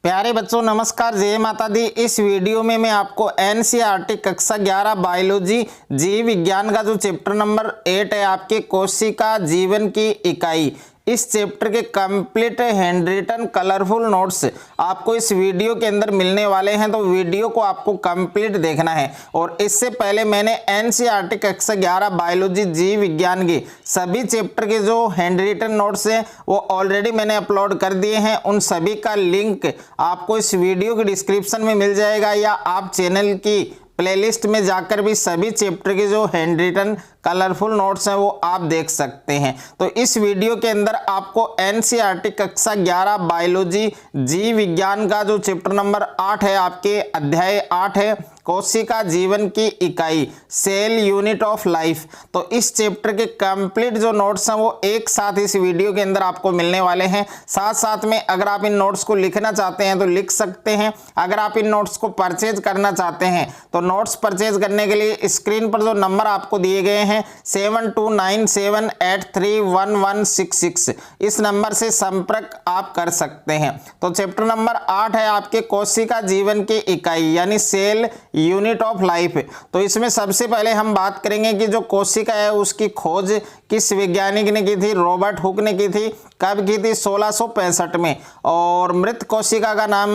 प्यारे बच्चों नमस्कार, जय माता दी। इस वीडियो में मैं आपको एनसीईआरटी कक्षा 11 बायोलॉजी जीव विज्ञान का जो चैप्टर नंबर 8 है आपके कोशिका जीवन की इकाई, इस चैप्टर के complete handwritten colourful notes आपको इस वीडियो के अंदर मिलने वाले हैं। तो वीडियो को आपको कंप्लीट देखना है। और इससे पहले मैंने एनसीईआरटी कक्षा 11 बायोलॉजी जीव विज्ञान के सभी चैप्टर के जो हैंड रिटन नोट्स हैं वो ऑलरेडी मैंने अपलोड कर दिए हैं। उन सभी का लिंक आपको इस वीडियो के डिस्क्रिप्शन में मिल जाएगा, या आप चैनल की प्लेलिस्ट में जाकर भी सभी चैप्टर के जो हैंड रिटन कलरफुल नोट्स हैं वो आप देख सकते हैं। तो इस वीडियो के अंदर आपको एनसीईआरटी कक्षा 11 बायोलॉजी जीव विज्ञान का जो चैप्टर नंबर 8 है, आपके अध्याय 8 है कोशिका जीवन की इकाई, सेल यूनिट ऑफ लाइफ। तो इस चैप्टर के कंप्लीट जो नोट्स हैं वो एक साथ इस वीडियो के अंदर आपको मिलने वाले हैं। साथ साथ में अगर आप इन नोट्स को लिखना चाहते हैं तो लिख सकते हैं। अगर आप इन नोट्स को परचेज करना चाहते हैं तो नोट्स परचेज करने के लिए स्क्रीन पर जो नंबर आपको दिए गए हैं 7297831166, इस नंबर से संपर्क आप कर सकते हैं। तो चैप्टर नंबर 8 है आपके कोशिका जीवन की इकाई यानी सेल यूनिट ऑफ लाइफ। तो इसमें सबसे पहले हम बात करेंगे कि जो कोशिका है उसकी खोज किस वैज्ञानिक ने की थी। रॉबर्ट हुक ने की थी। कब की थी? 1665 में। और मृत कोशिका का नाम,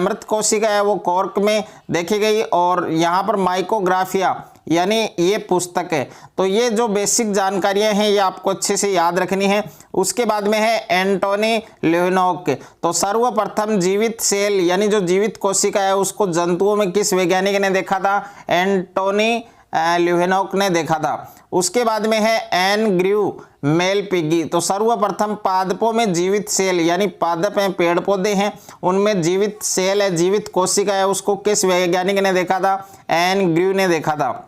मृत कोशिका है वो कॉर्क में देखी गई। और यहाँ पर माइकोग्राफिया यानी ये पुस्तक है। तो ये जो बेसिक जानकारियां हैं ये आपको अच्छे से याद रखनी है। उसके बाद में है एंटोनी लेवेनॉक। तो सर्वप्रथम जीवित सेल यानी जो जीवित कोशिका है उसको जंतुओं में किस वैज्ञानिक ने देखा था? एंटोनी लेवेनॉक ने देखा था। उसके बाद में है एन ग्रू मेल पिगी। तो सर्वप्रथम पादपों में जीवित सेल यानी पादप हैं, पेड़ पौधे हैं, उनमें जीवित सेल है, जीवित कोशिका है, उसको किस वैज्ञानिक ने देखा था? एन ग्रू ने देखा था।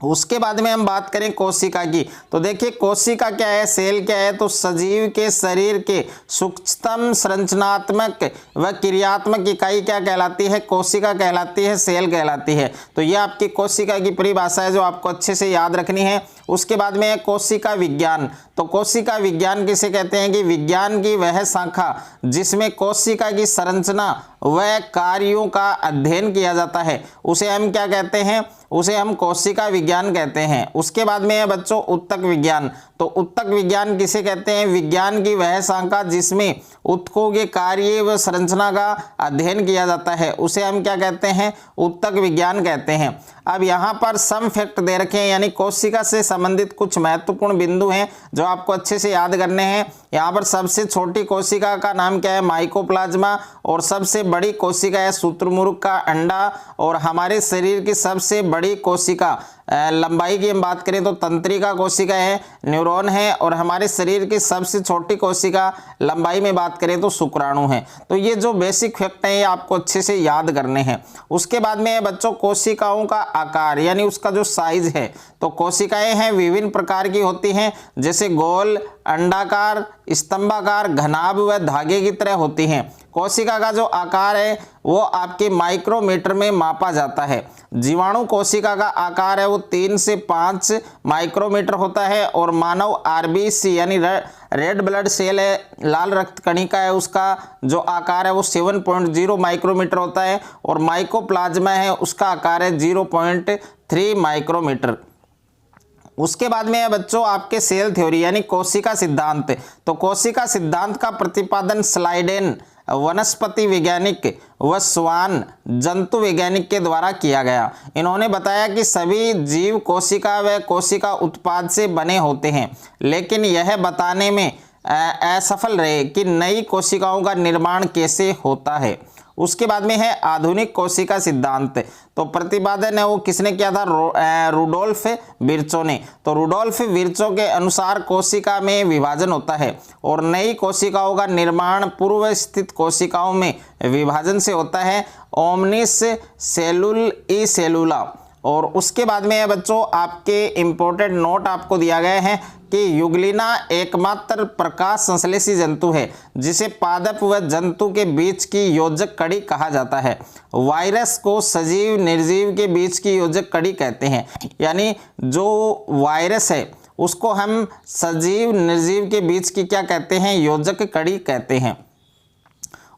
उसके बाद में हम बात करें कोशिका की। तो देखिए कोशिका क्या है, सेल क्या है? तो सजीव के शरीर के सूक्ष्मतम संरचनात्मक व क्रियात्मक इकाई क्या कहलाती है? कोशिका कहलाती है, सेल कहलाती है। तो ये आपकी कोशिका की परिभाषा है जो आपको अच्छे से याद रखनी है। उसके बाद में है कोशिका विज्ञान। तो कोशिका विज्ञान किसे कहते हैं? कि विज्ञान की वह शाखा जिसमें कोशिका की संरचना व कार्यों का अध्ययन किया जाता है उसे हम क्या कहते हैं? उसे हम कोशिका विज्ञान कहते हैं। उसके बाद में है बच्चों उत्तक विज्ञान। तो उत्तक विज्ञान किसे कहते हैं? विज्ञान की वह शाखा जिसमें उत्तकों के कार्य व संरचना का अध्ययन किया जाता है उसे हम क्या कहते हैं? उत्तक विज्ञान कहते हैं। अब यहाँ पर सम फैक्ट दे रखे हैं यानी कोशिका से संबंधित कुछ महत्वपूर्ण बिंदु हैं जो आपको अच्छे से याद करने हैं। यहाँ पर सबसे छोटी कोशिका का नाम क्या है? माइकोप्लाज्मा। और सबसे बड़ी कोशिका है शुतुरमुर्ग का अंडा। और हमारे शरीर की सबसे बड़ी कोशिका लंबाई की हम बात करें तो तंत्रिका कोशिका है, न्यूरॉन है। और हमारे शरीर की सबसे छोटी कोशिका लंबाई में बात करें तो शुक्राणु है। तो ये जो बेसिक फैक्ट हैं ये आपको अच्छे से याद करने हैं। उसके बाद में बच्चों कोशिकाओं का आकार यानी उसका जो साइज है। तो कोशिकाएं हैं विभिन्न प्रकार की होती हैं, जैसे गोल, अंडाकार, स्तंभाकार, घनाभ व धागे की तरह होती हैं। कोशिका का जो आकार है वो आपके माइक्रोमीटर में मापा जाता है। जीवाणु कोशिका का आकार है वो 3 से 5 माइक्रोमीटर होता है। और मानव आरबीसी यानी रेड ब्लड सेल है, लाल रक्त कणिका है, उसका जो आकार है वो 7.0 माइक्रोमीटर होता है। और माइकोप्लाज्मा है उसका आकार है 0.3 माइक्रोमीटर। उसके बाद में है बच्चों आपके सेल थ्योरी यानी कोशिका सिद्धांत। तो कोशिका सिद्धांत का प्रतिपादन स्लाइडेन वनस्पति वैज्ञानिक व स्वान जंतु वैज्ञानिक के द्वारा किया गया। इन्होंने बताया कि सभी जीव कोशिका व कोशिका उत्पाद से बने होते हैं, लेकिन यह बताने में असफल रहे कि नई कोशिकाओं का निर्माण कैसे होता है। उसके बाद में है आधुनिक कोशिका सिद्धांत। तो प्रतिपादन है वो किसने किया था? रुडोल्फ विर्चो ने। तो रुडोल्फ विर्चो के अनुसार कोशिका में विभाजन होता है और नई कोशिकाओं का निर्माण पूर्व स्थित कोशिकाओं में विभाजन से होता है, ओमनिस सेलुल ई सेलुला। और उसके बाद में है बच्चों आपके इम्पोर्टेंट नोट आपको दिया गया है कि युगलिना एकमात्र प्रकाश संश्लेषी जंतु है जिसे पादप व जंतु के बीच की योजक कड़ी कहा जाता है। वायरस को सजीव निर्जीव के बीच की योजक कड़ी कहते हैं, यानी जो वायरस है उसको हम सजीव निर्जीव के बीच की क्या कहते हैं? योजक कड़ी कहते हैं।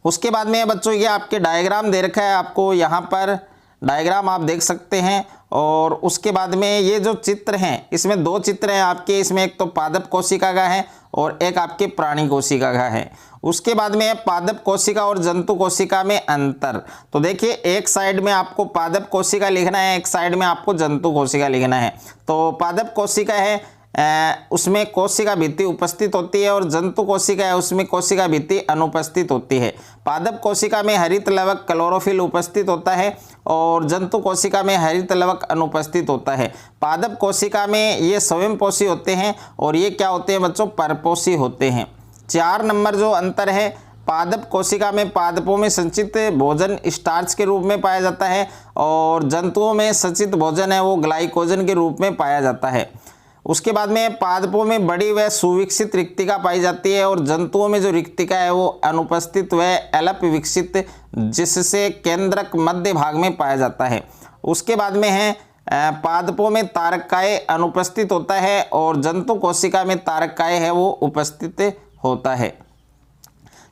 उसके बाद में बच्चों ये आपके डायग्राम दे रखा है, आपको यहाँ पर डायग्राम आप देख सकते हैं। और उसके बाद में ये जो चित्र हैं, इसमें दो चित्र हैं आपके, इसमें एक तो पादप कोशिका का है और एक आपके प्राणी कोशिका का है। उसके बाद में पादप कोशिका और जंतु कोशिका में अंतर। तो देखिए एक साइड में आपको पादप कोशिका लिखना है, एक साइड में आपको जंतु कोशिका लिखना है। तो पादप कोशिका है उसमें कोशिका भित्ति उपस्थित होती है और जंतु कोशिका है उसमें कोशिका भित्ति अनुपस्थित होती है। पादप कोशिका में हरित लवक क्लोरोफिल उपस्थित होता है और जंतु कोशिका में हरित लवक अनुपस्थित होता है। पादप कोशिका में ये स्वयंपोषी होते हैं और ये क्या होते हैं बच्चों, परपोषी होते हैं। 4 नंबर जो अंतर है, पादप कोशिका में पादपों में संचित भोजन स्टार्च के रूप में पाया जाता है और जंतुओं में संचित भोजन है वो ग्लाइकोजन के रूप में पाया जाता है। उसके बाद में पादपों में बड़ी व सुविकसित रिक्तिका पाई जाती है और जंतुओं में जो रिक्तिका है वो अनुपस्थित व अल्प विकसित, जिससे केंद्रक मध्य भाग में पाया जाता है। उसके बाद में है पादपों में तारकाय अनुपस्थित होता है और जंतु कोशिका में तारकाय है वो उपस्थित होता है।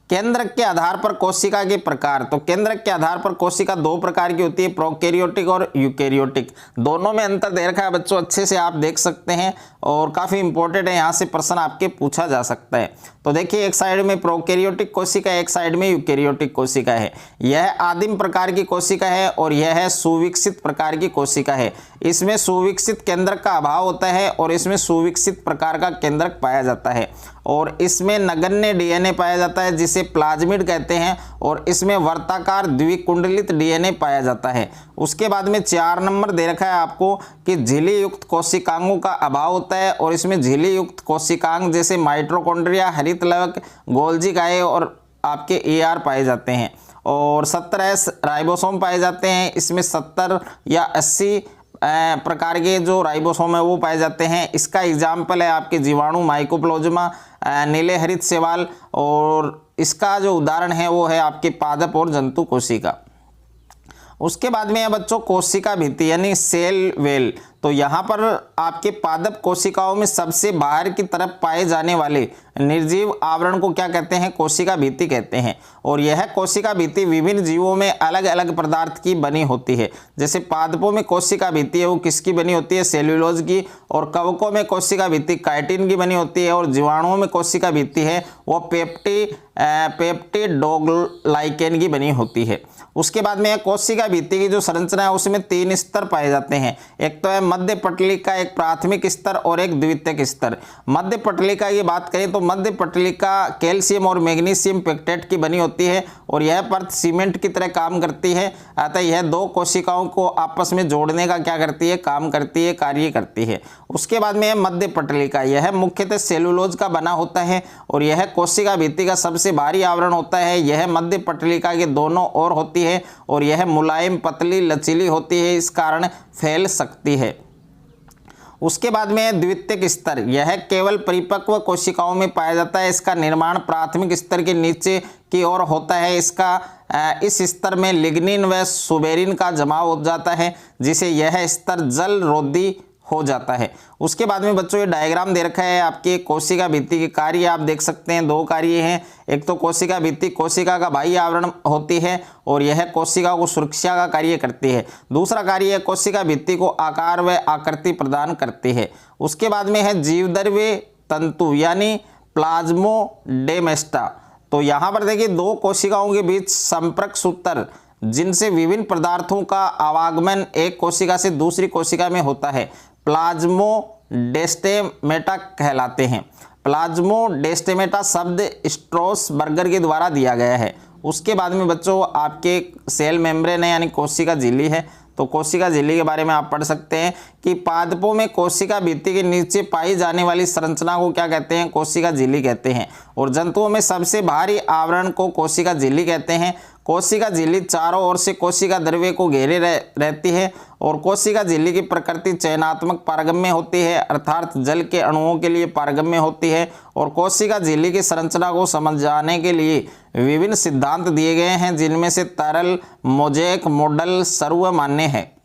केंद्रक के आधार पर कोशिका के प्रकार। तो केंद्रक के आधार पर कोशिका 2 प्रकार की होती है, प्रोकैरियोटिक और यूकैरियोटिक। दोनों में अंतर दे रखा है बच्चों, अच्छे से आप देख सकते हैं और काफ़ी इंपॉर्टेंट है, यहाँ से प्रश्न आपके पूछा जा सकता है। तो देखिए एक साइड में प्रोकैरियोटिक कोशिका है, एक साइड में यूकैरियोटिक कोशिका है। यह आदिम प्रकार की कोशिका है और यह है सुविकसित प्रकार की कोशिका है। इसमें सुविकसित केंद्रक का अभाव होता है और इसमें सुविकसित प्रकार का केंद्रक पाया जाता है और इसमें नगण्य डीएनए पाया जाता है जिसे प्लाज्मिड कहते हैं और इसमें वर्ताकार द्विकुंडलित डीएनए पाया जाता है। उसके बाद में 4 नंबर दे रखा है आपको कि झिल्ली युक्त कोशिकांगों का अभाव होता है और इसमें झिल्ली युक्त कोशिकांग जैसे माइटोकॉन्ड्रिया, हरित लवक, गोल्जी गाय और आपके एआर पाए जाते हैं और 17 राइबोसोम पाए जाते हैं। इसमें 70 या 80 प्रकार के जो राइबोसोम है वो पाए जाते हैं। इसका एग्जाम्पल है आपके जीवाणु माइकोप्लाज्मा, नीले हरित शैवाल और इसका जो उदाहरण है वो है आपके पादप और जंतु कोशिका। उसके बाद में है बच्चों कोशिका भित्ति यानी सेल वेल। तो यहाँ पर आपके पादप कोशिकाओं में सबसे बाहर की तरफ पाए जाने वाले निर्जीव आवरण को क्या कहते हैं, कोशिका भित्ति कहते हैं। और यह कोशिका भित्ति विभिन्न जीवों में अलग अलग पदार्थ की बनी होती है। जैसे पादपों में कोशिका भित्ति है वो किसकी बनी होती है, सेल्यूलोज की, और कवकों में कोशिका भित्ति काइटिन की बनी होती है और जीवाणुओं में कोशिका भित्ति है वो पेप्टिडोग्लाइकेन की बनी होती है। उसके बाद में कोशिका भित्ति की जो संरचना है उसमें 3 स्तर पाए जाते हैं। एक तो है मध्य पटलिका, एक प्राथमिक स्तर और एक द्वितीयक स्तर। मध्य पटलिका की बात करें तो मध्य पटलिका कैल्शियम और मैग्नीशियम पेक्टेट की बनी होती है और यह परत सीमेंट की तरह काम करती है। अतः यह 2 कोशिकाओं को आपस में जोड़ने का क्या करती है, काम करती है, कार्य करती है। उसके बाद में है मध्य पटलिका, यह मुख्यतः सेलुलोज का बना होता है और यह कोशिका भित्ति का सबसे भारी आवरण होता है। यह मध्य पटलिका के दोनों ओर होती है और यह मुलायम, पतली, लचीली होती है, इस कारण फैल सकती है। उसके बाद में द्वितीयक स्तर, यह केवल परिपक्व कोशिकाओं में पाया जाता है। इसका निर्माण प्राथमिक स्तर के नीचे की ओर होता है। इस स्तर में लिग्निन व सुबेरिन का जमाव हो जाता है जिसे यह स्तर जल रोधी हो जाता है। उसके बाद में बच्चों ये डायग्राम दे रखा है आपके कोशिका भित्ति के कार्य आप देख सकते हैं। 2 कार्य हैं, एक तो कोशिका भित्ति कोशिका का बाह्य आवरण होती है और यह कोशिका को सुरक्षा का कार्य करती है। दूसरा कार्य है कोशिका भित्ति को आकार व आकृति प्रदान करती है। उसके बाद में है जीवद्रव्य तंतु यानी प्लाज्मोडेमाटा। तो यहाँ पर देखिए 2 कोशिकाओं के बीच संपर्क सूत्र जिनसे विभिन्न पदार्थों का आवागमन एक कोशिका से दूसरी कोशिका में होता है प्लाज्मोडेस्टेमेटा कहलाते हैं। प्लाज्मोडेस्टेमेटा शब्द स्ट्रोसबर्गर के द्वारा दिया गया है। उसके बाद में बच्चों आपके सेल मेम्ब्रेन है यानी कोशिका झिल्ली है। तो कोशिका झिल्ली के बारे में आप पढ़ सकते हैं कि पादपों में कोशिका भित्ति के नीचे पाई जाने वाली संरचना को क्या कहते हैं, कोशिका झिल्ली कहते हैं। और जंतुओं में सबसे भारी आवरण को कोशिका झिल्ली कहते हैं। कोशिका झिल्ली चारों ओर से कोशिका द्रव्य को घेरे रहती है और कोशिका झिल्ली की प्रकृति चयनात्मक पारगम्य होती है, अर्थात जल के अणुओं के लिए पारगम्य होती है। और कोशिका झिल्ली की संरचना को समझाने के लिए विभिन्न सिद्धांत दिए गए हैं जिनमें से तरल, मोज़ेक मॉडल सर्वमान्य है।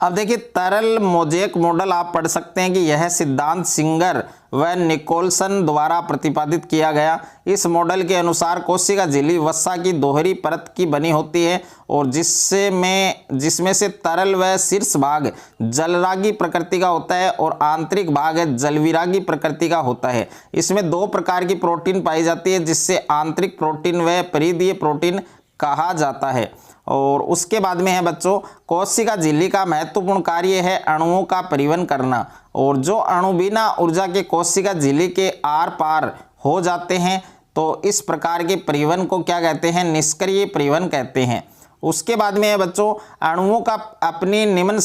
अब देखिए तरल मोज़ेक मॉडल आप पढ़ सकते हैं कि यह सिद्धांत सिंगर व निकोलसन द्वारा प्रतिपादित किया गया। इस मॉडल के अनुसार कोशिका झिल्ली वसा की दोहरी परत की बनी होती है और जिसमें से तरल व शीर्ष भाग जलरागी प्रकृति का होता है और आंतरिक भाग जलविरागी प्रकृति का होता है। इसमें दो प्रकार की प्रोटीन पाई जाती है, जिससे आंतरिक प्रोटीन व परिधीय प्रोटीन कहा जाता है। और उसके बाद में है बच्चों, कोशिका झिल्ली का महत्वपूर्ण कार्य है अणुओं का परिवहन करना, और जो अणु बिना ऊर्जा के कोशिका झिल्ली के आर पार हो जाते हैं तो इस प्रकार के परिवहन को क्या कहते हैं, निष्क्रिय परिवहन कहते हैं। उसके बाद में है बच्चों, अणुओं का अपनी निम्न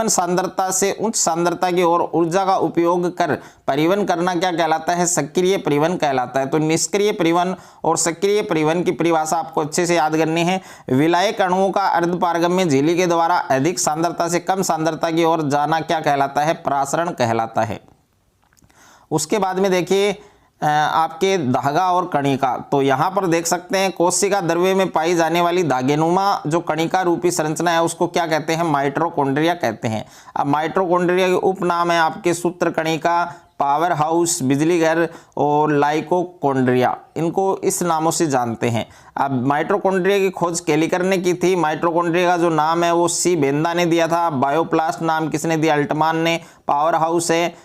सांद्रता से उच्च सांद्रता की ओर ऊर्जा का उपयोग कर परिवहन करना क्या कहलाता है, सक्रिय परिवहन कहलाता है। तो निष्क्रिय परिवहन और सक्रिय परिवहन की परिभाषा आपको अच्छे से याद करनी है। विलायक अणुओं का अर्धपारगम्य झिल्ली के द्वारा अधिक सांद्रता से कम सांद्रता की ओर जाना क्या कहलाता है, परासरण कहलाता है। उसके बाद में देखिए आपके धागा और कणिका, तो यहाँ पर देख सकते हैं कोशिका द्रव्य में पाई जाने वाली धागेनुमा जो कणिका रूपी संरचना है उसको क्या कहते हैं, माइटोकॉन्ड्रिया कहते हैं। अब माइटोकॉन्ड्रिया के उपनाम है आपके सूत्र कणिका, पावर हाउस, बिजली घर और लाइकोकॉन्ड्रिया, इनको इस नामों से जानते हैं। अब माइटोकॉन्ड्रिया की खोज केलिकर ने की थी। माइटोकॉन्ड्रिया का जो नाम है वो सी बेंदा ने दिया था। बायोप्लास्ट नाम किसने दिया, अल्टमान ने। पावर हाउस है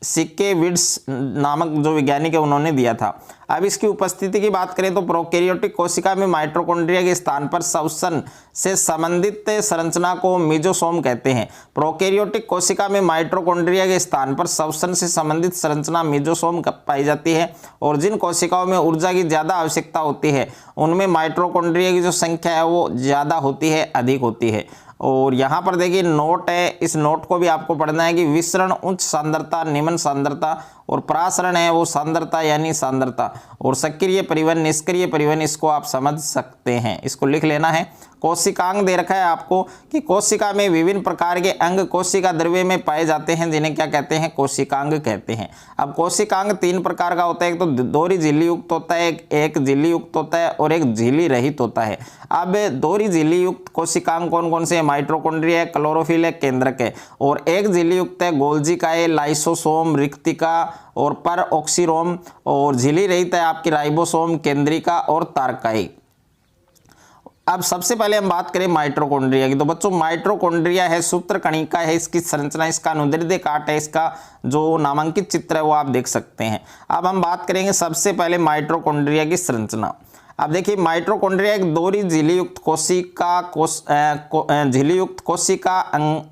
सिक्केविड्स नामक जो वैज्ञानिक है उन्होंने दिया था। अब इसकी उपस्थिति की बात करें तो प्रोकैरियोटिक कोशिका में माइटोकॉन्ड्रिया के स्थान पर श्वसन से संबंधित संरचना को मेसोसोम कहते हैं। प्रोकैरियोटिक कोशिका में माइटोकॉन्ड्रिया के स्थान पर श्वसन से संबंधित संरचना मेसोसोम पाई जाती है, और जिन कोशिकाओं में ऊर्जा की ज्यादा आवश्यकता होती है उनमें माइटोकॉन्ड्रिया की जो संख्या है वो ज्यादा होती है, अधिक होती है। और यहाँ पर देखिए नोट है, इस नोट को भी आपको पढ़ना है कि विसरण उच्च सांद्रता, निम्न सांद्रता, और परासरण है वो सांद्रता यानी सांद्रता, और सक्रिय परिवहन, निष्क्रिय परिवहन, इसको आप समझ सकते हैं, इसको लिख लेना है। कोशिकांग दे रखा है आपको कि कोशिका में विभिन्न प्रकार के अंग कोशिका द्रव्य में पाए जाते हैं, जिन्हें क्या कहते हैं, कोशिकांग कहते हैं। अब कोशिकांग तीन प्रकार का होता है, एक तो दोहरी झिल्ली युक्त होता है, एक झिल्ली युक्त होता है और एक झिल्ली रहित होता है। अब दोहरी झिल्ली युक्त कोशिकांग कौन कौन से, माइटोकॉन्ड्रिया है, क्लोरोफिल है, केंद्रक है, और एक झिल्ली युक्त है गोल्जी है, लाइसोसोम, रिक्तिका और पर ऑक्सीरोम, और झिल्ली रहित है आपकी राइबोसोम, केंद्रिका और तारकाई। अब सबसे पहले हम बात करें माइटोकॉन्ड्रिया की, तो बच्चों माइटोकॉन्ड्रिया है सूत्र कणिका है, इसकी संरचना, इसका अनुदैर्ध्य काट है, इसका जो नामांकित चित्र है वो आप देख सकते हैं। अब हम बात करेंगे सबसे पहले माइटोकॉन्ड्रिया की संरचना। अब देखिए माइटोकॉन्ड्रिया एक दोहरी झिल्ली युक्त कोशिका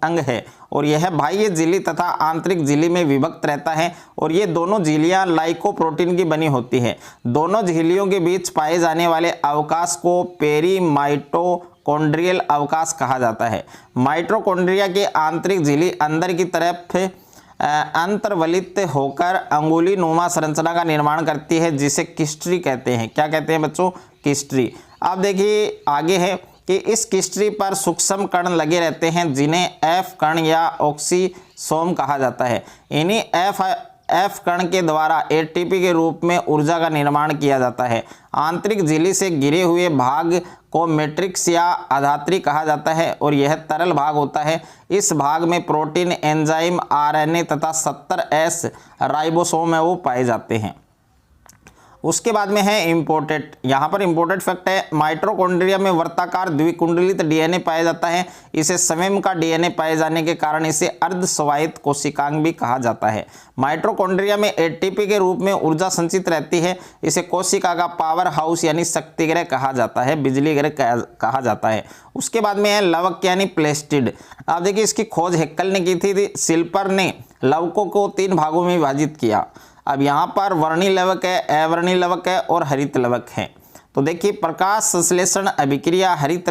अंग है, और यह बाह्य झिल्ली तथा आंतरिक झिल्ली में विभक्त रहता है, और ये दोनों झिल्लियां लाइकोप्रोटीन की बनी होती है। दोनों झिल्लियों के बीच पाए जाने वाले अवकाश को पेरीमाइटोकॉन्ड्रियल अवकाश कहा जाता है। माइटोकॉन्ड्रिया की आंतरिक झिल्ली अंदर की तरफ अंतर्वलित होकर अंगुली नुमा संरचना का निर्माण करती है, जिसे किस्ट्री कहते हैं। क्या कहते हैं बच्चों, किस्ट्री। अब देखिए आगे है कि इस किस्ट्री पर सूक्ष्म कण लगे रहते हैं, जिन्हें एफ कण या ऑक्सीसोम कहा जाता है। इन्हीं एफ कण के द्वारा एटीपी के रूप में ऊर्जा का निर्माण किया जाता है। आंतरिक झिल्ली से घिरे हुए भाग को मैट्रिक्स या आधात्री कहा जाता है, और यह तरल भाग होता है। इस भाग में प्रोटीन, एंजाइम, आरएनए तथा 70S राइबोसोम है वो पाए जाते हैं। उसके बाद में है इम्पोर्टेंट, यहाँ पर इम्पोर्टेंट फैक्ट है, माइटोकॉन्ड्रिया में वर्ताकार द्विकुंडलित डीएनए पाया जाता है। इसे स्वयं का डीएनए पाए जाने के कारण इसे अर्धस्वायत्त कोशिकांग भी कहा जाता है। माइटोकॉन्ड्रिया में एटीपी के रूप में ऊर्जा संचित रहती है। इसे कोशिका का पावर हाउस यानी शक्ति गृह कहा जाता है, बिजली गृह कहा जाता है। उसके बाद में है लवक यानी प्लेस्टिड। आप देखिए इसकी खोज हेक्कल ने की थी। शिल्पर ने लवकों को 3 भागों में विभाजित किया। अब यहाँ पर वर्णी लवक है, अवर्णी लवक है और हरित लवक है। तो देखिए प्रकाश संश्लेषण अभिक्रिया हरित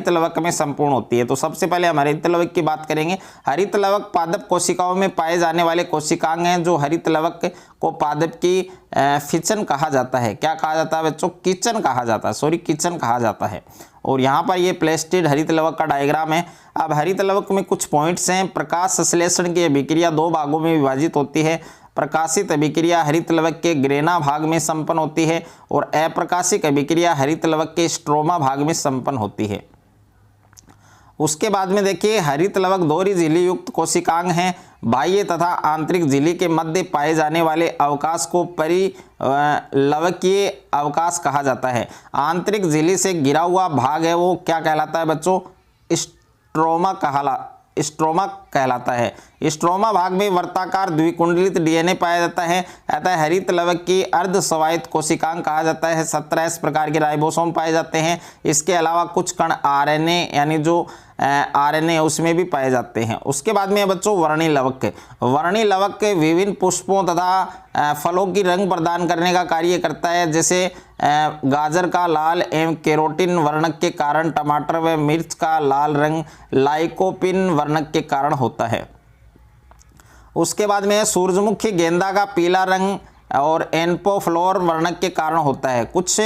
लवक में संपूर्ण होती है। तो सबसे पहले हम हरित लवक की बात करेंगे। हरित लवक पादप कोशिकाओं में पाए जाने वाले कोशिकांग हैं, जो हरित लवक को पादप की फिचन कहा जाता है। क्या कहा जाता है बच्चों, किचन कहा जाता है, किचन कहा जाता है। और यहाँ पर ये प्लेस्टिड हरित लवक का डायग्राम है। अब हरित लवक में कुछ पॉइंट्स हैं। प्रकाश संश्लेषण की अभिक्रिया 2 भागों में विभाजित होती है। प्रकाशित अभिक्रिया हरित लवक के ग्रेना भाग में संपन्न होती है, और अप्रकाशित अभिक्रिया हरित लवक के स्ट्रोमा भाग में संपन्न होती है। उसके बाद में देखिए हरित लवक दोहरी झिल्ली युक्त कोशिकांग हैं। बाह्य तथा आंतरिक झिल्ली के मध्य पाए जाने वाले अवकाश को परिलवकीय अवकाश कहा जाता है। आंतरिक झिल्ली से घिरा हुआ भाग है वो क्या कहलाता है बच्चों? स्ट्रोमा कहलाता है। स्ट्रोमा भाग में वर्ताकार द्विकुंडलित डीएनए पाया जाता है। अतः हरित लवक की अर्ध स्वायत्त कोशिकांग कहा जाता है। 17 प्रकार के राइबोसोम पाए जाते हैं। इसके अलावा कुछ कण आरएनए यानी जो आरएनए उसमें भी पाए जाते हैं। उसके बाद में बच्चों वर्णी लवक। वर्णी लवक विभिन्न पुष्पों तथा फलों की रंग प्रदान करने का कार्य करता है। जैसे गाजर का लाल एवं केरोटिन वर्णक के कारण, टमाटर व मिर्च का लाल रंग लाइकोपिन वर्णक के कारण होता है। उसके बाद में सूरजमुखी गेंदा का पीला रंग और एन्पोफ्लोर वर्णक के कारण होता है। कुछ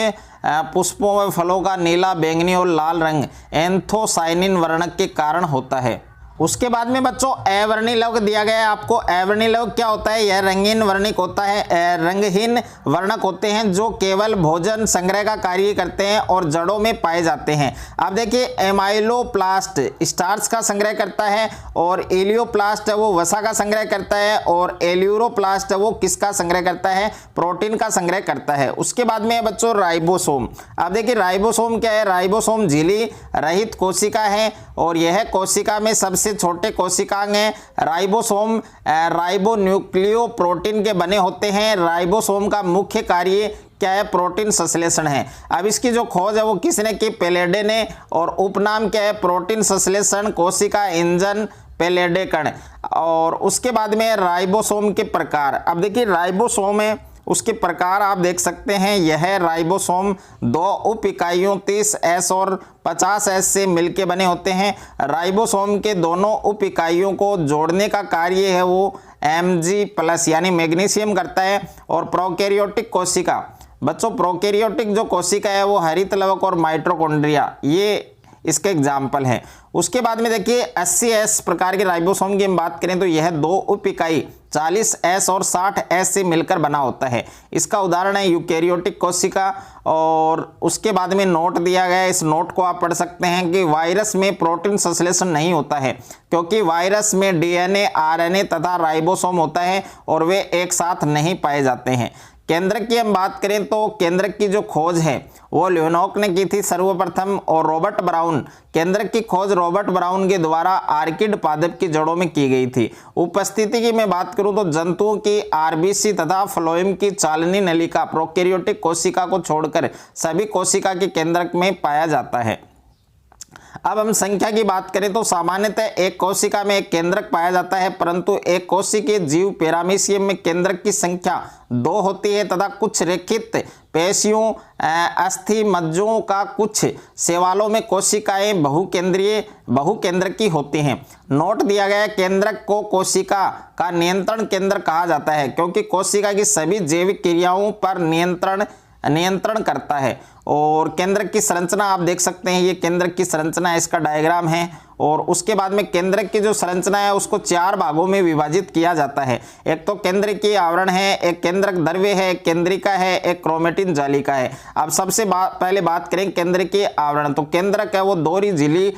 पुष्पों व फलों का नीला, बैंगनी और लाल रंग एंथोसाइनिन वर्णक के कारण होता है। उसके बाद में बच्चों अवर्णी लवक दिया गया है आपको। अवर्णी लवक क्या होता है? यह रंगीन वर्णिक होता है, रंगहीन वर्णक होते हैं जो केवल भोजन संग्रह का कार्य करते हैं और जड़ों में पाए जाते हैं। अब देखिए एमाइलोप्लास्ट स्टार्च का संग्रह करता है और एलियोप्लास्ट है वो वसा का संग्रह करता है और एल्यूरोप्लास्ट है वो किसका संग्रह करता है? प्रोटीन का संग्रह करता है। उसके बाद में बच्चों राइबोसोम। अब देखिए राइबोसोम क्या है? राइबोसोम झिल्ली रहित कोशिका है और यह कोशिका में सबसे छोटे कोशिकांग हैं। राइबोसोम राइबोन्यूक्लियोप्रोटीन के बने होते हैं। राइबोसोम का मुख्य कार्य क्या है? प्रोटीन संश्लेषण है। अब इसकी जो खोज है वो किसने की? पेलेडे ने। और उपनाम क्या है? प्रोटीन संश्लेषण कोशिका इंजन पेलेडे कण। और उसके बाद में राइबोसोम के प्रकार। अब देखिए राइबोसोम है उसके प्रकार आप देख सकते हैं। यह राइबोसोम 2 उप इकाइयों 30S और 50S से मिलके बने होते हैं। राइबोसोम के दोनों उप इकाइयों को जोड़ने का कार्य है वो Mg+ यानी मैग्नीशियम करता है। और प्रोकैरियोटिक कोशिका, बच्चों प्रोकैरियोटिक जो कोशिका है वो हरित लवक और माइटोकॉन्ड्रिया ये इसके एग्जाम्पल हैं। उसके बाद में देखिए 80S प्रकार के राइबोसोम की हम बात करें तो यह 2 उप इकाई 40S और 60S से मिलकर बना होता है। इसका उदाहरण है यूकैरियोटिक कोशिका। और उसके बाद में नोट दिया गया है, इस नोट को आप पढ़ सकते हैं कि वायरस में प्रोटीन संश्लेषण नहीं होता है क्योंकि वायरस में डीएनए, आरएनए तथा राइबोसोम होता है और वे एक साथ नहीं पाए जाते हैं। केंद्रक की हम बात करें तो केंद्रक की जो खोज है वो लियोनॉक ने की थी सर्वप्रथम और रॉबर्ट ब्राउन। केंद्रक की खोज रॉबर्ट ब्राउन के द्वारा आर्किड पादप की जड़ों में की गई थी। उपस्थिति की मैं बात करूं तो जंतुओं की आरबीसी तथा फ्लोएम की चालनी नलिका प्रोकैरियोटिक कोशिका को छोड़कर सभी कोशिका के केंद्रक में पाया जाता है। अब हम संख्या की बात करें तो सामान्यतः एक कोशिका में एक केंद्रक पाया जाता है, परंतु एक कोशिकीय जीव पैरामीशियम में केंद्रक की संख्या 2 होती है तथा कुछ रेखित पेशियों, अस्थि मज्जों का कुछ शैवालों में कोशिकाएं बहुकेंद्रकी होती हैं। नोट दिया गया है केंद्रक को कोशिका का नियंत्रण केंद्र कहा जाता है क्योंकि कोशिका की सभी जैविक क्रियाओं पर नियंत्रण करता है। और केंद्रक की संरचना आप देख सकते हैं, ये केंद्रक की संरचना है, इसका डायग्राम है। और उसके बाद में केंद्रक की जो संरचना है उसको 4 भागों में विभाजित किया जाता है। एक तो केंद्रकीय आवरण है, एक केंद्रक द्रव्य है, एक केंद्रिका है, एक क्रोमेटिन जालिका है। अब सबसे पहले बात करें केंद्रकीय आवरण, तो केंद्रक है वो दोहरी झिल्ली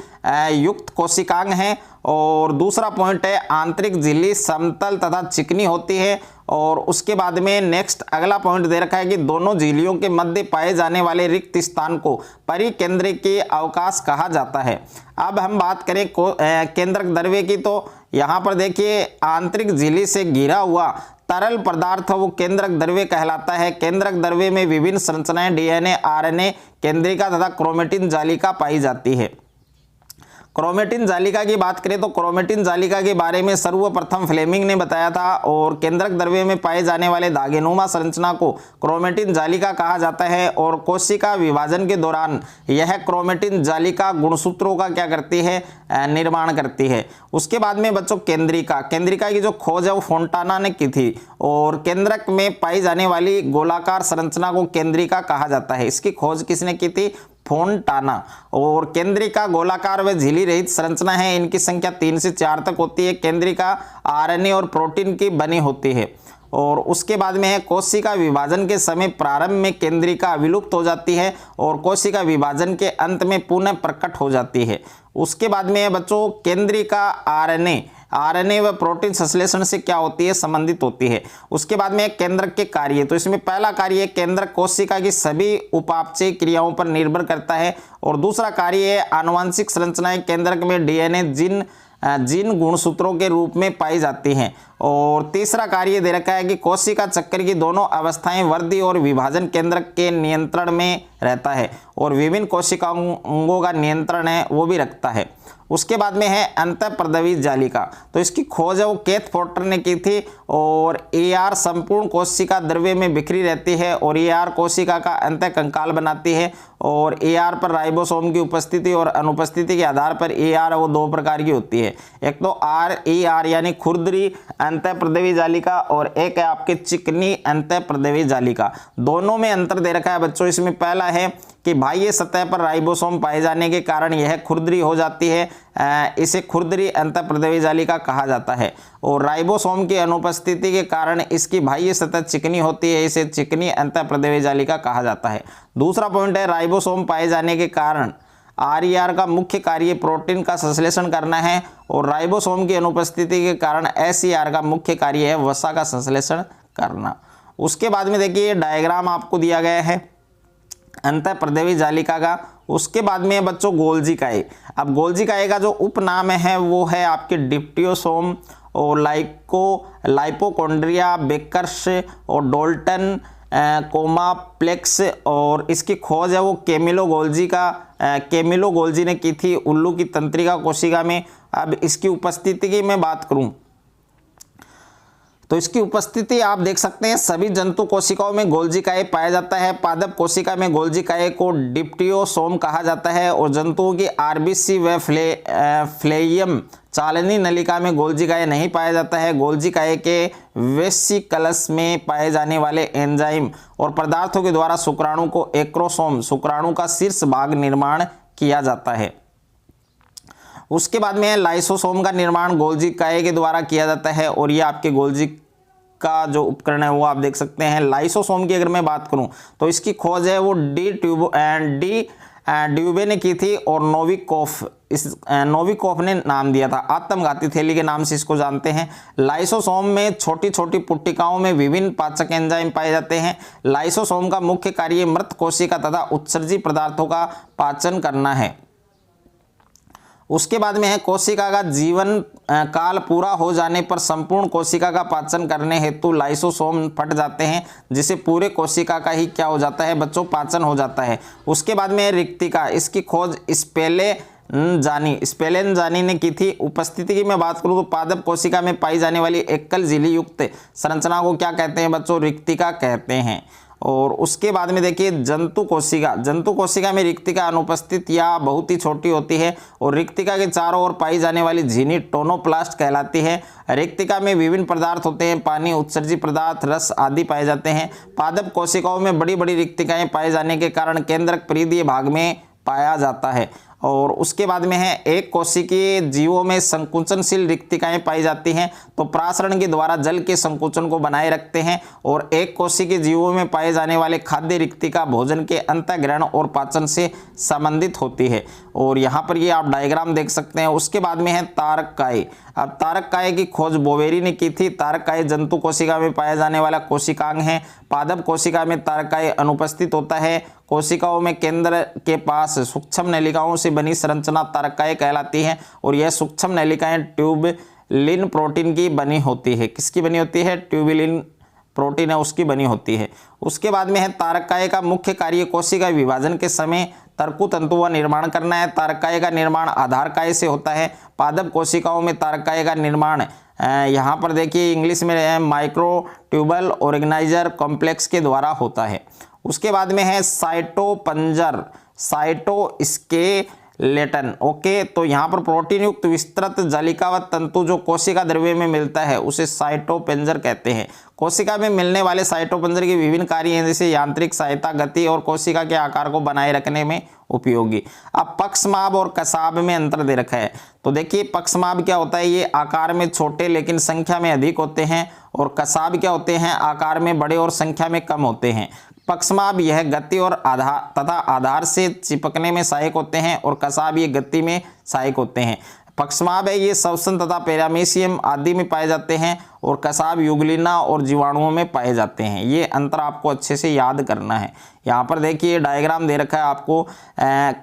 युक्त कोशिकांग है। और दूसरा पॉइंट है आंतरिक झिल्ली समतल तथा चिकनी होती है। और उसके बाद में नेक्स्ट अगला पॉइंट दे रखा है कि दोनों झिल्लियों के मध्य पाए जाने वाले रिक्त स्थान को परिकेंद्रकीय अवकाश कहा जाता है। अब हम बात करें केंद्रक द्रव्य की, तो यहाँ पर देखिए आंतरिक झिल्ली से घिरा हुआ तरल पदार्थ वो केंद्रक द्रव्य कहलाता है। केंद्रक द्रव्य में विभिन्न संरचनाएं डीएनए, आरएनए, केंद्रिका तथा क्रोमेटिन जालिका पाई जाती है। क्रोमेटिन जालिका की बात करें तो क्रोमेटिन जालिका के बारे में सर्वप्रथम फ्लेमिंग ने बताया था। और केंद्रक द्रव्य में पाए जाने वाले धागेनुमा संरचना को क्रोमेटिन जालिका कहा जाता है। और कोशिका विभाजन के दौरान यह क्रोमेटिन जालिका गुणसूत्रों का क्या करती है? निर्माण करती है। उसके बाद में बच्चों केंद्रिका की जो खोज है वो फोंटाना ने की थी। और केंद्रक में पाई जाने वाली गोलाकार संरचना को केंद्रिका कहा जाता है। इसकी खोज किसने की थी? फोंटाना। और केंद्रिका गोलाकार व झिल्ली रहित संरचना है, इनकी संख्या 3 से 4 तक होती है। केंद्रिका आरएनए और प्रोटीन की बनी होती है। और उसके बाद में है कोशिका विभाजन के समय प्रारंभ में केंद्रिका विलुप्त हो जाती है और कोशिका विभाजन के अंत में पुनः प्रकट हो जाती है। उसके बाद में है बच्चों केंद्रिका आरएनए व प्रोटीन संश्लेषण से क्या होती है, संबंधित होती है। उसके बाद में केंद्रक के कार्य, तो इसमें पहला कार्य केंद्रक कोशिका की सभी उपापचय क्रियाओं पर निर्भर करता है और दूसरा कार्य है आनुवंशिक संरचनाएं केंद्रक में डीएनए जीन गुणसूत्रों के रूप में पाई जाती हैं और तीसरा कार्य दे रखा है कि कोशिका चक्र की दोनों अवस्थाएं वृद्धि और विभाजन केंद्रक के नियंत्रण में रहता है और विभिन्न कोशिकाओं का नियंत्रण है वो भी रखता है। उसके बाद में है अंतःप्रदवी जालिका, तो इसकी खोज है वो केथ पोर्टर ने की थी और एआर संपूर्ण कोशिका द्रव्य में बिखरी रहती है और एआर कोशिका का अंतःकंकाल बनाती है और एआर पर राइबोसोम की उपस्थिति और अनुपस्थिति के आधार पर एआर वो दो प्रकार की होती है, एक तो आर यानी खुरदरी अंतःप्रदवी जालिका और एक है आपके चिकनी अंतःप्रदवी जालिका। दोनों में अंतर दे रखा है बच्चों। इसमें पहला है कि बाह्य सतह पर राइबोसोम पाए जाने के कारण यह खुरदरी हो जाती है, इसे खुरदरी अंतःप्रदवी जालिका कहा जाता है और राइबोसोम की अनुपस्थिति के कारण इसकी बाह्य सतह चिकनी होती है, इसे चिकनी अंतःप्रदवी जालिका कहा जाता है। दूसरा पॉइंट है राइबोसोम पाए जाने के कारण आरईआर का मुख्य कार्य प्रोटीन का संश्लेषण करना है और राइबोसोम की अनुपस्थिति के कारण एसईआर का मुख्य कार्य है वसा का संश्लेषण करना। उसके बाद में देखिए डायग्राम आपको दिया गया है अंतःप्रदवी जालिका का। उसके बाद में बच्चों गोल्जी काए। अब गोल्जी काए का जो उपनाम है वो है आपके डिप्टियोसोम और लाइपोकॉन्ड्रिया बेकर्स और डोल्टन कोमाप्लेक्स और इसकी खोज है वो केमिलो गोल्जी ने की थी उल्लू की तंत्रिका कोशिका में। अब इसकी उपस्थिति की मैं बात करूं तो इसकी उपस्थिति आप देख सकते हैं सभी जंतु कोशिकाओं में गोल्जी काए पाया जाता है। पादप कोशिका में गोल्जी काए को डिप्टियोसोम कहा जाता है और जंतुओं की आरबीसी व फ्लेयम चालनी नलिका में गोल्जी काए नहीं पाया जाता है। गोल्जी काए के वेसिकल्स में पाए जाने वाले एंजाइम और पदार्थों के द्वारा शुक्राणु को एक्रोसोम शुक्राणु का शीर्ष भाग निर्माण किया जाता है। उसके बाद में लाइसोसोम का निर्माण गोल्जी काए के द्वारा किया जाता है और ये आपके गोल्जी का जो उपकरण है वो आप देख सकते हैं। लाइसोसोम की अगर मैं बात करूं तो इसकी खोज है वो डी ड्यूबे ने की थी और नोविकोफ ने नाम दिया था। आत्मघाती थैली के नाम से इसको जानते हैं। लाइसोसोम में छोटी छोटी पुट्टिकाओं में विभिन्न पाचक एंजाइम पाए जाते हैं। लाइसोसोम का मुख्य कार्य मृत कोशिका तथा उत्सर्जी पदार्थों का पाचन करना है। उसके बाद में है कोशिका का जीवन काल पूरा हो जाने पर संपूर्ण कोशिका का पाचन करने हेतु लाइसोसोम फट जाते हैं जिसे पूरे कोशिका का ही क्या हो जाता है बच्चों पाचन हो जाता है। उसके बाद में है रिक्तिका, इसकी खोज स्पेलेनजानी ने की थी। उपस्थिति की मैं बात करूं तो पादप कोशिका में पाई जाने वाली एकल झिल्ली युक्त संरचना को क्या कहते हैं बच्चों, रिक्तिका कहते हैं। और उसके बाद में देखिए जंतु कोशिका में रिक्तिका अनुपस्थित या बहुत ही छोटी होती है और रिक्तिका के चारों ओर पाई जाने वाली झिल्ली टोनोप्लास्ट कहलाती है। रिक्तिका में विभिन्न पदार्थ होते हैं, पानी, उत्सर्जी पदार्थ, रस आदि पाए जाते हैं। पादप कोशिकाओं में बड़ी बड़ी रिक्तिकाएं पाए जाने के कारण केंद्रक परिधीय भाग में पाया जाता है। और उसके बाद में है एक कोशिकीय जीवों में संकुचनशील रिक्तिकाएं पाई जाती हैं तो प्रासरण के द्वारा जल के संकुचन को बनाए रखते हैं और एक कोशिकीय जीवों में पाए जाने वाले खाद्य रिक्तिका भोजन के अंतःग्रहण और पाचन से संबंधित होती है। और यहाँ पर ये आप डायग्राम देख सकते हैं। उसके बाद में है तारक काय। अब तारक काय की खोज बोवेरी ने की थी। तारक काय जंतु कोशिका में पाया जाने वाला कोशिकांग है। पादप कोशिका में तारक काय अनुपस्थित होता है। कोशिकाओं में केंद्र के पास सूक्ष्म नलिकाओं से बनी संरचना तारकाएं कहलाती है और यह सूक्ष्म नलिकाएं ट्यूबुलिन प्रोटीन की बनी होती है। किसकी बनी होती है, ट्यूबुलिन प्रोटीन है उसकी बनी होती है। उसके बाद में है तारकाएं का मुख्य कार्य कोशिका विभाजन के समय तर्कु तंतु का निर्माण करना है। तारकाएं का निर्माण आधारकाय से होता है। पादप कोशिकाओं में तारकाएं का निर्माण यहाँ पर देखिए इंग्लिश में माइक्रोट्यूबल ऑर्गेनाइजर कॉम्प्लेक्स के द्वारा होता है। उसके बाद में है साइटोस्केलेटन। ओके, तो यहाँ पर प्रोटीन युक्त विस्तृत जालिकावत तंतु जो कोशिका द्रव्य में मिलता है उसे साइटोपेंजर कहते हैं। कोशिका में मिलने वाले साइटोपेंजर के विभिन्न कार्य हैं जैसे यांत्रिक सहायता, गति और कोशिका के आकार को बनाए रखने में उपयोगी। अब पक्षमाभ और कसाब में अंतर दे रखा है। तो देखिए पक्षमाभ क्या होता है, ये आकार में छोटे लेकिन संख्या में अधिक होते हैं और कसाब क्या होते हैं, आकार में बड़े और संख्या में कम होते हैं। पक्षमाप यह गति और आधार तथा आधार से चिपकने में सहायक होते हैं और कसाब ये गति में सहायक होते हैं। पक्षमाप है ये श्वसन तथा पैरामीशियम आदि में पाए जाते हैं और कसाब युगलिना और जीवाणुओं में पाए जाते हैं। ये अंतर आपको अच्छे से याद करना है। यहाँ पर देखिए डायग्राम दे रखा है आपको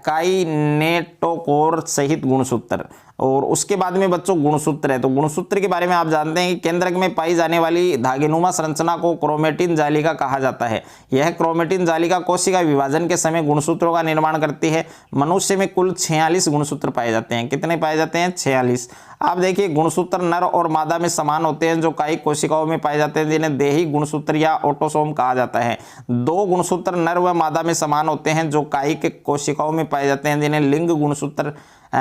काइनेटोकोर सहित गुणसूत्र, और उसके बाद में बच्चों गुणसूत्र है। तो गुणसूत्र के बारे में आप जानते हैं कि केंद्रक में पाई जाने वाली धागेनुमा संरचना को क्रोमेटिन जालिका कहा जाता है। यह क्रोमेटिन जालिका कोशिका विभाजन के समय गुणसूत्रों का निर्माण करती है। मनुष्य में कुल 46 गुणसूत्र पाए जाते हैं। कितने पाए जाते हैं? 46। आप देखिए गुणसूत्र नर और मादा में समान होते हैं, जो कायिक कोशिकाओं में पाए जाते हैं, जिन्हें देही गुणसूत्र या ऑटोसोम कहा जाता है। 2 गुणसूत्र नर व मादा में समान होते हैं, जो कायिक कोशिकाओं में पाए जाते हैं, जिन्हें लिंग गुणसूत्र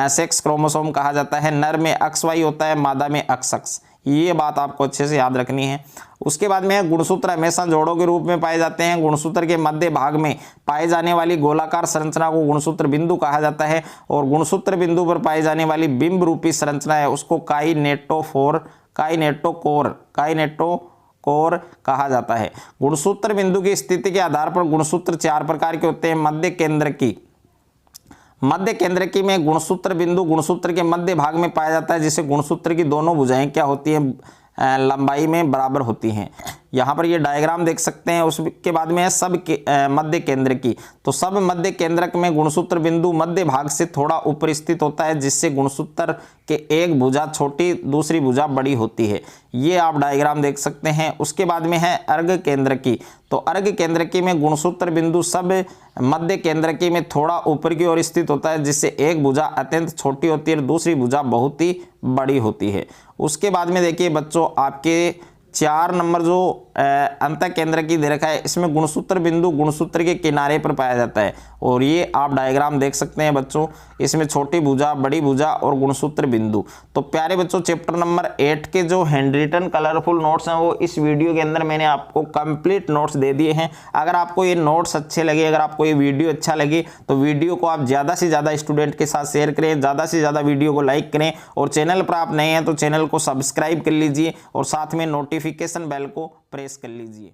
सेक्स क्रोमोसोम कहा जाता है। नर में XY होता है, मादा में XX। ये बात आपको अच्छे से याद रखनी है। उसके बाद में गुणसूत्र हमेशा जोड़ों के रूप में पाए जाते हैं। गुणसूत्र के मध्य भाग में पाए जाने वाली गोलाकार संरचना को गुणसूत्र बिंदु कहा जाता है और गुणसूत्र बिंदु पर पाई जाने वाली बिंब रूपी संरचना है उसको काइनेटोकोर कहा जाता है। गुणसूत्र बिंदु की स्थिति के आधार पर गुणसूत्र 4 प्रकार के होते हैं। मध्य केंद्रकी में गुणसूत्र बिंदु गुणसूत्र के मध्य भाग में पाया जाता है, जिसे गुणसूत्र की दोनों भुजाएं क्या होती हैं, लंबाई में बराबर होती हैं। यहाँ पर ये डायग्राम देख सकते हैं। उसके बाद में है मध्य केंद्रकी। तो सब मध्य केंद्रक में गुणसूत्र बिंदु मध्य भाग से थोड़ा ऊपर स्थित होता है, जिससे गुणसूत्र के एक भुजा छोटी दूसरी भुजा बड़ी होती है। ये आप डायग्राम देख सकते हैं। उसके बाद में है अर्घ केंद्रकी। तो अर्घ केंद्रकी में गुणसूत्र बिंदु सब मध्य केंद्रकी में थोड़ा ऊपर की ओर स्थित होता है, जिससे एक भुजा अत्यंत छोटी होती है और दूसरी भुजा बहुत ही बड़ी होती है। उसके बाद में देखिए बच्चों आपके 4 नंबर जो अंत केंद्र की दे रखा है, इसमें गुणसूत्र बिंदु गुणसूत्र के किनारे पर पाया जाता है और ये आप डायग्राम देख सकते हैं बच्चों। इसमें छोटी भुजा, बड़ी भुजा और गुणसूत्र बिंदु। तो प्यारे बच्चों चैप्टर नंबर 8 के जो हैंड रिटन कलरफुल नोट्स हैं वो इस वीडियो के अंदर मैंने आपको कंप्लीट नोट्स दे दिए हैं। अगर आपको ये नोट्स अच्छे लगे, अगर आपको ये वीडियो अच्छा लगे तो वीडियो को आप ज़्यादा से ज़्यादा स्टूडेंट के साथ शेयर करें, ज़्यादा से ज़्यादा वीडियो को लाइक करें और चैनल पर आप नए हैं तो चैनल को सब्सक्राइब कर लीजिए और साथ में नोटिफिकेशन बेल को प्रेस कर लीजिए।